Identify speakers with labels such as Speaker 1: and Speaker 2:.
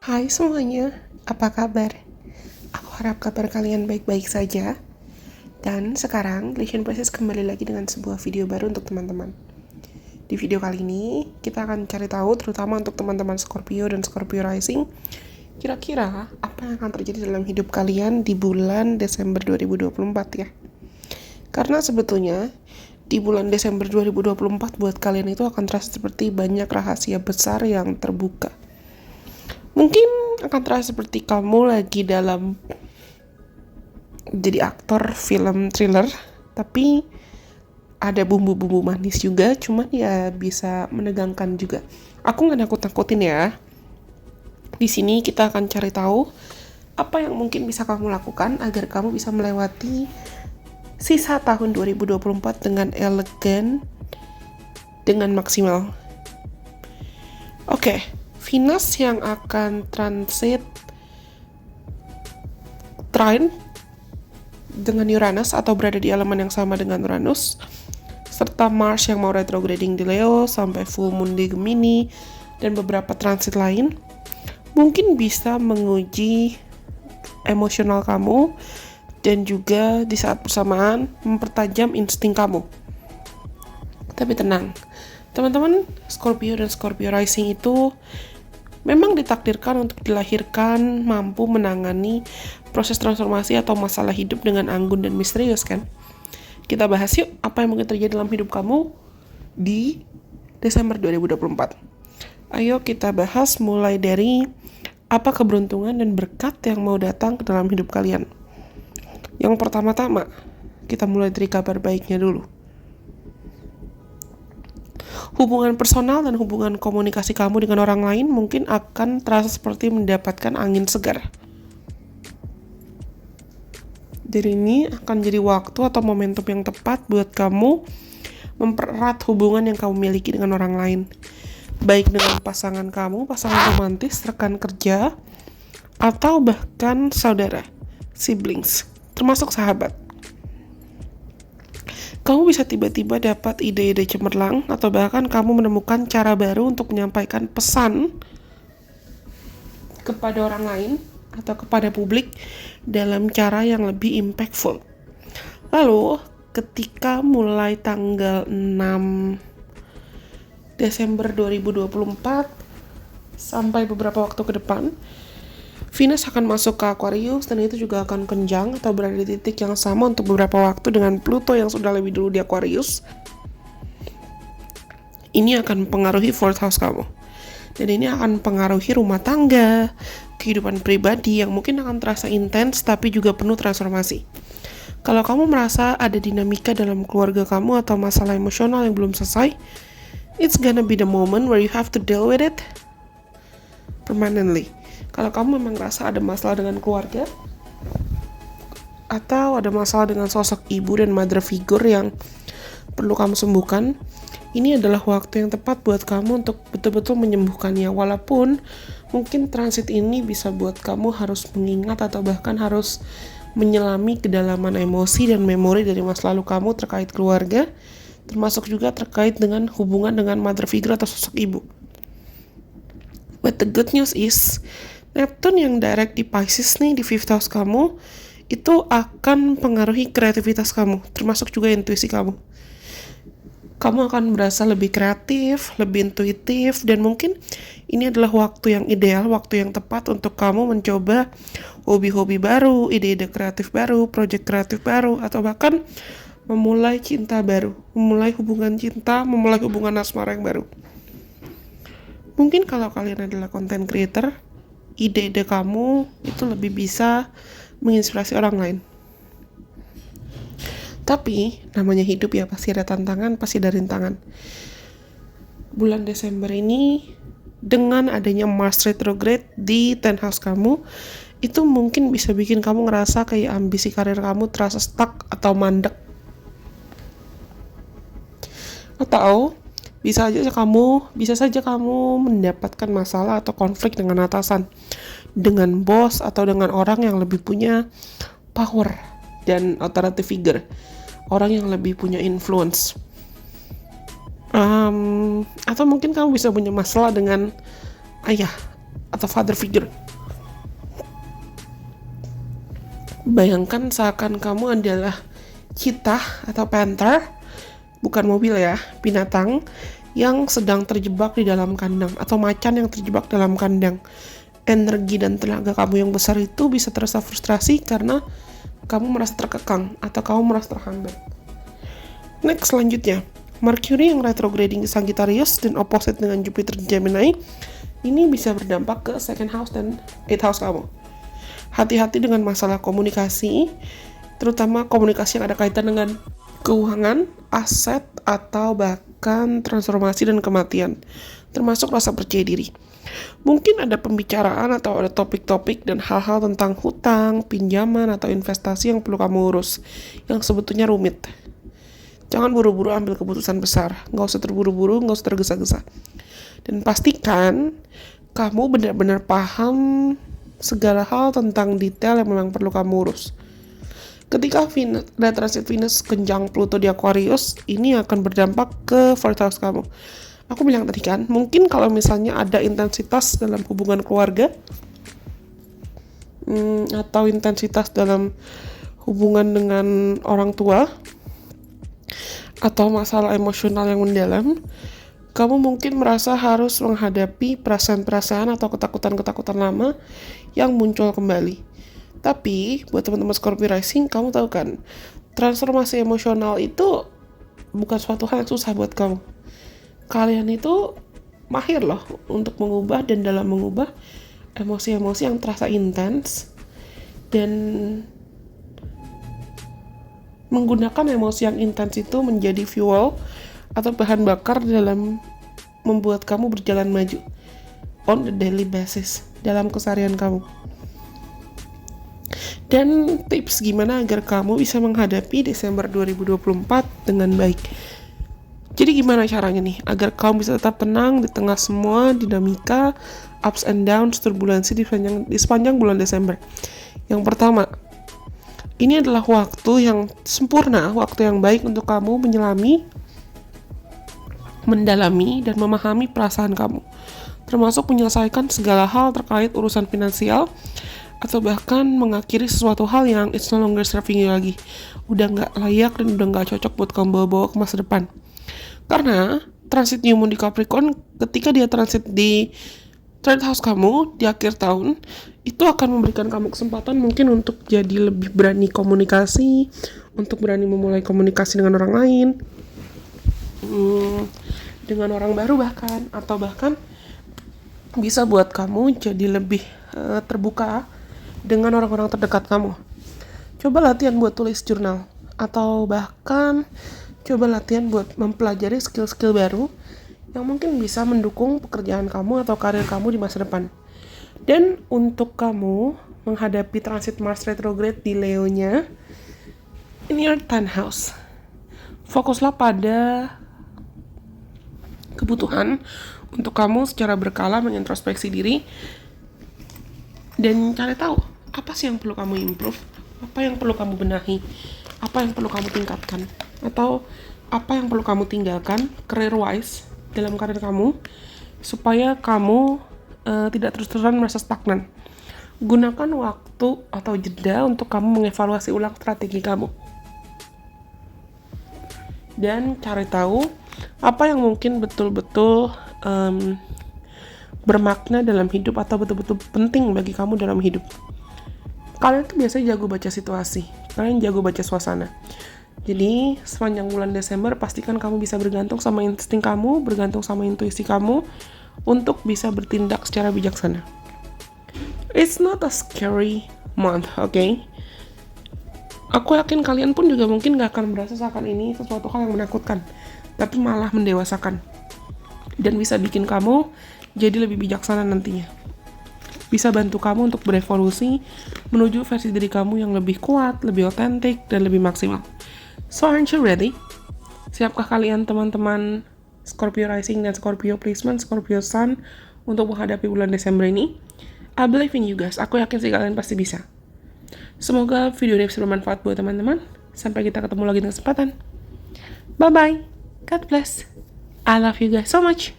Speaker 1: Hai semuanya, apa kabar? Aku harap kabar kalian baik-baik saja. Dan sekarang, Lesion Process kembali lagi dengan sebuah video baru untuk teman-teman. Di video kali ini, kita akan cari tahu, terutama untuk teman-teman Scorpio dan Scorpio Rising, kira-kira apa yang akan terjadi dalam hidup kalian di bulan Desember 2024 ya. Karena sebetulnya, di bulan Desember 2024 buat kalian itu akan terasa seperti banyak rahasia besar yang terbuka. Mungkin akan terasa seperti kamu lagi dalam jadi aktor film thriller, tapi ada bumbu-bumbu manis juga, cuman ya bisa menegangkan juga. Aku nggak nakut-nakutin ya. Di sini kita akan cari tahu apa yang mungkin bisa kamu lakukan agar kamu bisa melewati sisa tahun 2024 dengan elegan, dengan maksimal. Oke, Venus yang akan transit trine dengan Uranus atau berada di elemen yang sama dengan Uranus, serta Mars yang mau retrograding di Leo sampai full moon di Gemini, dan beberapa transit lain, mungkin bisa menguji emosional kamu dan juga di saat bersamaan mempertajam insting kamu. Tapi tenang, teman-teman Scorpio dan Scorpio Rising itu memang ditakdirkan untuk dilahirkan mampu menangani proses transformasi atau masalah hidup dengan anggun dan misterius kan. Kita bahas yuk apa yang mungkin terjadi dalam hidup kamu di Desember 2024. Ayo kita bahas mulai dari apa keberuntungan dan berkat yang mau datang ke dalam hidup kalian. Yang pertama-tama, kita mulai dari kabar baiknya dulu. Hubungan personal dan hubungan komunikasi kamu dengan orang lain mungkin akan terasa seperti mendapatkan angin segar. Jadi ini akan jadi waktu atau momentum yang tepat buat kamu mempererat hubungan yang kamu miliki dengan orang lain. Baik dengan pasangan kamu, pasangan romantis, rekan kerja, atau bahkan saudara, siblings, termasuk sahabat. Kamu bisa tiba-tiba dapat ide-ide cemerlang atau bahkan kamu menemukan cara baru untuk menyampaikan pesan kepada orang lain atau kepada publik dalam cara yang lebih impactful. Lalu, ketika mulai tanggal 6 Desember 2024 sampai beberapa waktu ke depan, Venus akan masuk ke Aquarius dan itu juga akan kenjang atau berada di titik yang sama untuk beberapa waktu dengan Pluto yang sudah lebih dulu di Aquarius. Ini akan mempengaruhi 4th house kamu. Dan ini akan mempengaruhi rumah tangga, kehidupan pribadi yang mungkin akan terasa intens tapi juga penuh transformasi. Kalau kamu merasa ada dinamika dalam keluarga kamu atau masalah emosional yang belum selesai, it's gonna be the moment where you have to deal with it permanently. Kalau kamu memang merasa ada masalah dengan keluarga atau ada masalah dengan sosok ibu dan mother figure yang perlu kamu sembuhkan, ini adalah waktu yang tepat buat kamu untuk betul-betul menyembuhkannya. Walaupun mungkin transit ini bisa buat kamu harus mengingat atau bahkan harus menyelami kedalaman emosi dan memori dari masa lalu kamu terkait keluarga, termasuk juga terkait dengan hubungan dengan mother figure atau sosok ibu. But the good news is, Neptune yang direct di Pisces nih, di 5th house kamu, itu akan mempengaruhi kreativitas kamu, termasuk juga intuisi kamu. Kamu akan merasa lebih kreatif, lebih intuitif, dan mungkin ini adalah waktu yang ideal, waktu yang tepat untuk kamu mencoba hobi-hobi baru, ide-ide kreatif baru, proyek kreatif baru, atau bahkan memulai cinta baru, memulai hubungan cinta, memulai hubungan asmara yang baru. Mungkin kalau kalian adalah content creator, ide-ide kamu itu lebih bisa menginspirasi orang lain. Tapi, namanya hidup ya, pasti ada tantangan, pasti ada rintangan. Bulan Desember ini, dengan adanya Mars retrograde di 10th house kamu, itu mungkin bisa bikin kamu ngerasa kayak ambisi karir kamu terasa stuck atau mandek. Atau bisa saja kamu mendapatkan masalah atau konflik dengan atasan, dengan bos atau dengan orang yang lebih punya power dan authority figure, orang yang lebih punya influence. Atau mungkin kamu bisa punya masalah dengan ayah atau father figure. Bayangkan seakan kamu adalah cheetah atau panther, bukan mobil ya, binatang yang sedang terjebak di dalam kandang, atau macan yang terjebak dalam kandang. Energi dan tenaga kamu yang besar itu bisa terasa frustrasi karena kamu merasa terkekang atau kamu merasa terhambat. Next, selanjutnya, Mercury yang retrograding di Sagittarius dan opposite dengan Jupiter di Gemini, ini bisa berdampak ke second house dan 8th house kamu. Hati-hati dengan masalah komunikasi, terutama komunikasi yang ada kaitan dengan keuangan, aset, atau bahkan transformasi dan kematian, termasuk rasa percaya diri. Mungkin ada pembicaraan atau ada topik-topik dan hal-hal tentang hutang, pinjaman, atau investasi yang perlu kamu urus, yang sebetulnya rumit. Jangan buru-buru ambil keputusan besar, nggak usah terburu-buru, nggak usah tergesa-gesa. Dan pastikan kamu benar-benar paham segala hal tentang detail yang memang perlu kamu urus. Ketika transit Venus kenjang Pluto di Aquarius, ini akan berdampak ke 4th house kamu. Aku bilang tadi kan, mungkin kalau misalnya ada intensitas dalam hubungan keluarga, atau intensitas dalam hubungan dengan orang tua, atau masalah emosional yang mendalam, kamu mungkin merasa harus menghadapi perasaan-perasaan atau ketakutan-ketakutan lama yang muncul kembali. Tapi, buat teman-teman Scorpio Rising, kamu tahu kan, transformasi emosional itu bukan suatu hal yang susah buat kamu. Kalian itu mahir loh untuk mengubah dan dalam mengubah emosi-emosi yang terasa intens dan menggunakan emosi yang intens itu menjadi fuel atau bahan bakar dalam membuat kamu berjalan maju on a daily basis dalam keseharian kamu. Dan tips gimana agar kamu bisa menghadapi Desember 2024 dengan baik. Jadi gimana caranya nih agar kamu bisa tetap tenang di tengah semua dinamika ups and downs, turbulensi di sepanjang bulan Desember. Yang pertama, ini adalah waktu yang sempurna, waktu yang baik untuk kamu menyelami, mendalami, dan memahami perasaan kamu, termasuk menyelesaikan segala hal terkait urusan finansial, atau bahkan mengakhiri sesuatu hal yang it's no longer serving you lagi, udah nggak layak dan udah nggak cocok buat kamu bawa-bawa ke masa depan. Karena transit New Moon di Capricorn, ketika dia transit di 3rd house kamu di akhir tahun, itu akan memberikan kamu kesempatan mungkin untuk jadi lebih berani komunikasi, untuk berani memulai komunikasi dengan orang lain, dengan orang baru bahkan, atau bahkan bisa buat kamu jadi lebih terbuka dengan orang-orang terdekat kamu. Coba latihan buat tulis jurnal, atau bahkan coba latihan buat mempelajari skill-skill baru yang mungkin bisa mendukung pekerjaan kamu atau karir kamu di masa depan. Dan untuk kamu menghadapi transit Mars retrograde di Leo-nya, in your 10th house, fokuslah pada kebutuhan untuk kamu secara berkala mengintrospeksi diri dan cari tahu apa sih yang perlu kamu improve, apa yang perlu kamu benahi, apa yang perlu kamu tingkatkan, atau apa yang perlu kamu tinggalkan career wise dalam karir kamu supaya kamu tidak terus-terusan merasa stagnan. Gunakan waktu atau jeda untuk kamu mengevaluasi ulang strategi kamu dan cari tahu apa yang mungkin betul-betul bermakna dalam hidup atau betul-betul penting bagi kamu dalam hidup. Kalian tuh biasanya jago baca situasi, kalian jago baca suasana. Jadi sepanjang bulan Desember pastikan kamu bisa bergantung sama insting kamu, bergantung sama intuisi kamu untuk bisa bertindak secara bijaksana. It's not a scary month, okay? Aku yakin kalian pun juga mungkin gak akan merasa seakan ini sesuatu hal yang menakutkan, tapi malah mendewasakan. Dan bisa bikin kamu jadi lebih bijaksana nantinya. Bisa bantu kamu untuk berevolusi menuju versi diri kamu yang lebih kuat, lebih otentik, dan lebih maksimal. So aren't you ready? Siapkah kalian teman-teman Scorpio Rising dan Scorpio Placement, Scorpio Sun untuk menghadapi bulan Desember ini? I believe in you guys. Aku yakin sih kalian pasti bisa. Semoga video ini bisa bermanfaat buat teman-teman. Sampai kita ketemu lagi di kesempatan. Bye-bye. God bless. I love you guys so much.